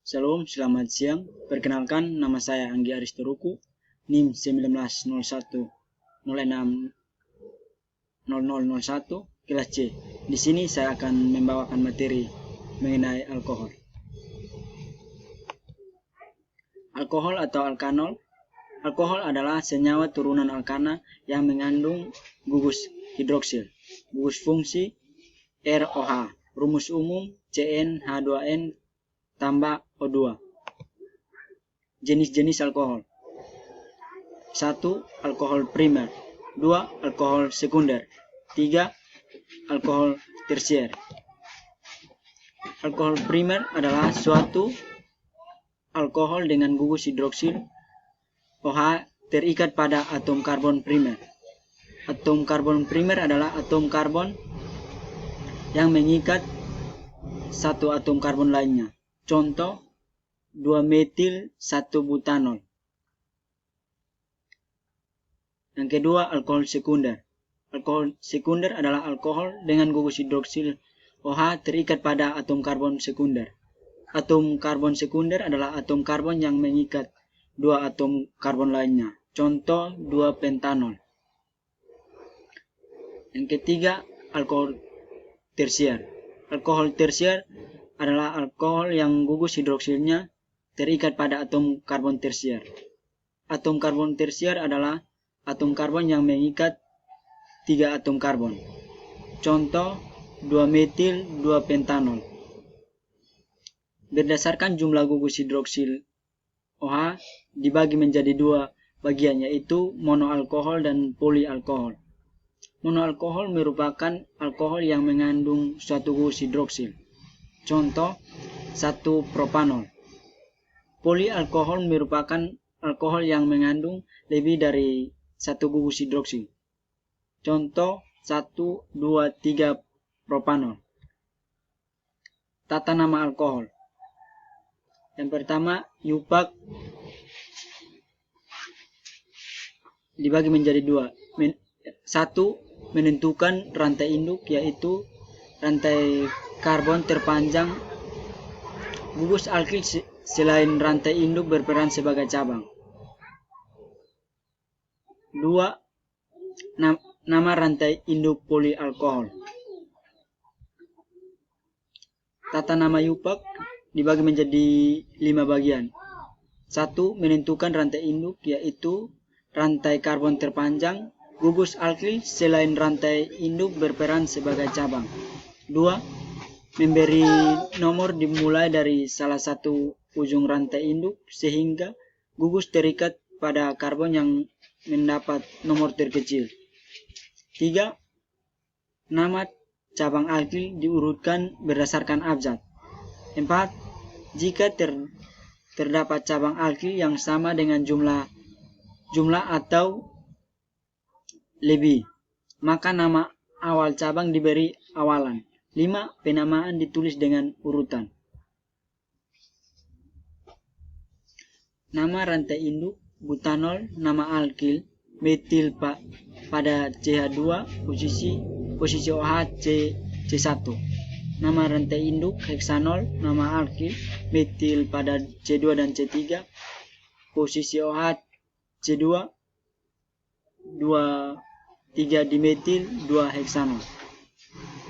Shalom, selamat siang. Perkenalkan, nama saya Anggi Aristoruku, NIM 1901-06-0001, kelas C. Di sini saya akan membawakan materi mengenai alkohol. Alkohol atau alkanol. Alkohol adalah senyawa turunan alkana yang mengandung gugus hidroksil, gugus fungsi ROH, rumus umum CnH2n tambah O2. Jenis-jenis alkohol. 1. Alkohol primer. 2. Alkohol sekunder. 3. Alkohol tersier. Alkohol primer adalah suatu alkohol dengan gugus hidroksil OH terikat pada atom karbon primer. Atom karbon primer adalah atom karbon yang mengikat satu atom karbon lainnya. Contoh 2-metil 1-butanol. Yang kedua, alkohol sekunder. Alkohol sekunder adalah alkohol dengan gugus hidroksil OH terikat pada atom karbon sekunder. Atom karbon sekunder adalah atom karbon yang mengikat dua atom karbon lainnya. Contoh 2-pentanol. Yang ketiga, alkohol tersier. Alkohol tersier adalah alkohol yang gugus hidroksilnya terikat pada atom karbon tersier. Atom karbon tersier adalah atom karbon yang mengikat 3 atom karbon. Contoh 2-metil 2-pentanol. Berdasarkan jumlah gugus hidroksil OH dibagi menjadi dua bagian, yaitu monoalkohol dan polialkohol. Monoalkohol merupakan alkohol yang mengandung suatu gugus hidroksil. Contoh 1-propanol. Polialkohol merupakan alkohol yang mengandung lebih dari satu gugus hidroksil. Contoh 1,2,3-propanol. Tata nama alkohol. Yang pertama, yupak dibagi menjadi dua. Satu, menentukan rantai induk, yaitu rantai karbon terpanjang. Gugus alkil selain rantai induk berperan sebagai cabang. 2. Nama rantai induk polialkohol. Tata nama yupak dibagi menjadi 5 bagian. 1. Menentukan rantai induk, yaitu rantai karbon terpanjang. Gugus alkil selain rantai induk berperan sebagai cabang. 2. Memberi nomor dimulai dari salah satu ujung rantai induk sehingga gugus terikat pada karbon yang mendapat nomor terkecil. 3. Nama cabang alkil diurutkan berdasarkan abjad. 4. Jika terdapat cabang alkil yang sama dengan jumlah atau lebih, maka nama awal cabang diberi awalan. 5. Penamaan ditulis dengan urutan. Nama rantai induk butanol, nama alkil metil pada CH2 posisi OH C1. Nama rantai induk heksanol, nama alkil metil pada C2 dan C3 posisi OH C2 3 dimetil 2 heksanol.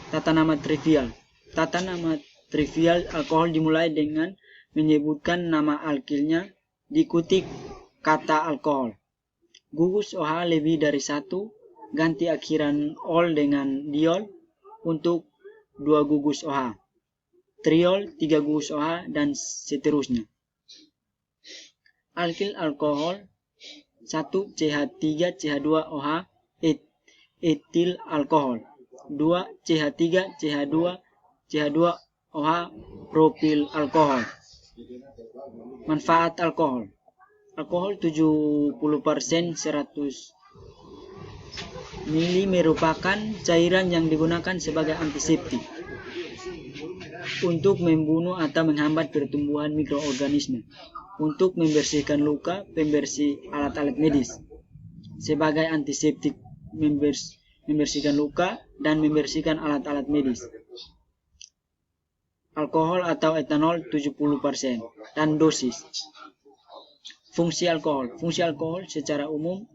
Tata nama trivial. Tata nama trivial alkohol dimulai dengan menyebutkan nama alkilnya diikuti kata alkohol. Gugus OH lebih dari 1, ganti akhiran ol dengan diol untuk 2 gugus OH. Triol 3 gugus OH dan seterusnya. Alkil alkohol 1 CH3 CH2 OH etil alkohol. 2 CH3 CH2 OH propil alkohol. Manfaat alkohol. Alkohol 70% 100 ml merupakan cairan yang digunakan sebagai antiseptik untuk membunuh atau menghambat pertumbuhan mikroorganisme, untuk membersihkan luka, pembersih alat-alat medis, sebagai antiseptik membersihkan luka dan membersihkan alat-alat medis. alkohol atau etanol 70%, dan dosis. Fungsi alkohol. Fungsi alkohol secara umum: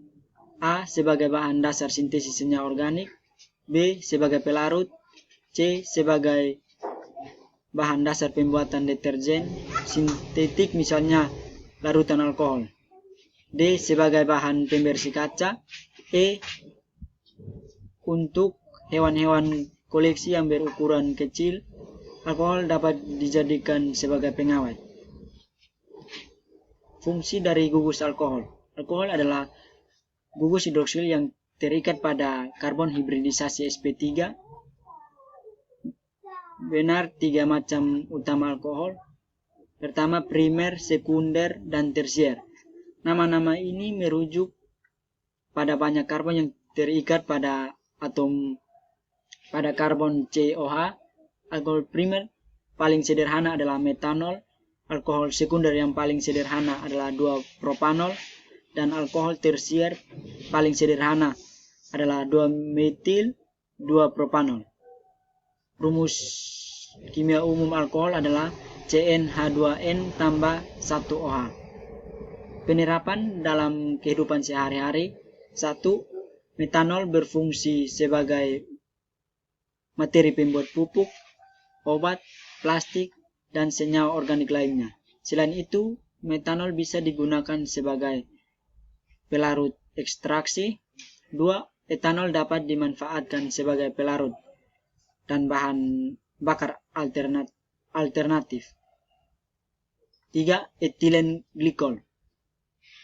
A. Sebagai bahan dasar sintesis senyawa organik, B. Sebagai pelarut, C. Sebagai bahan dasar pembuatan deterjen sintetik misalnya larutan alkohol, D. Sebagai bahan pembersih kaca, E. Untuk hewan-hewan koleksi yang berukuran kecil, alkohol dapat dijadikan sebagai pengawet. Fungsi dari gugus alkohol. Alkohol adalah gugus hidroksil yang terikat pada karbon hibridisasi sp3. Benar, 3 macam utama alkohol. Pertama, primer, sekunder, dan tersier. Nama-nama ini merujuk pada banyak karbon yang terikat pada atom pada karbon COH. Alkohol primer paling sederhana adalah metanol. Alkohol sekunder yang paling sederhana adalah 2-propanol, dan alkohol tersier paling sederhana adalah 2-metil 2-propanol. Rumus kimia umum alkohol adalah CnH2n tambah 1OH. Penerapan dalam kehidupan sehari-hari. 1. Metanol berfungsi sebagai materi pembuat pupuk, obat, plastik, dan senyawa organik lainnya. Selain itu, metanol bisa digunakan sebagai pelarut ekstraksi. 2. Etanol dapat dimanfaatkan sebagai pelarut dan bahan bakar alternatif. 3. Etilen glikol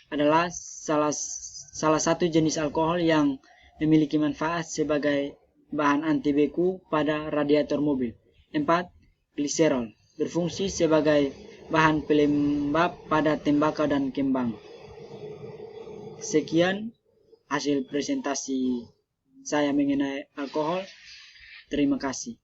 adalah salah satu jenis alkohol yang memiliki manfaat sebagai bahan anti beku pada radiator mobil. 4. Gliserol berfungsi sebagai bahan pelembab pada tembakau dan kembang. Sekian hasil presentasi saya mengenai alkohol. Terima kasih.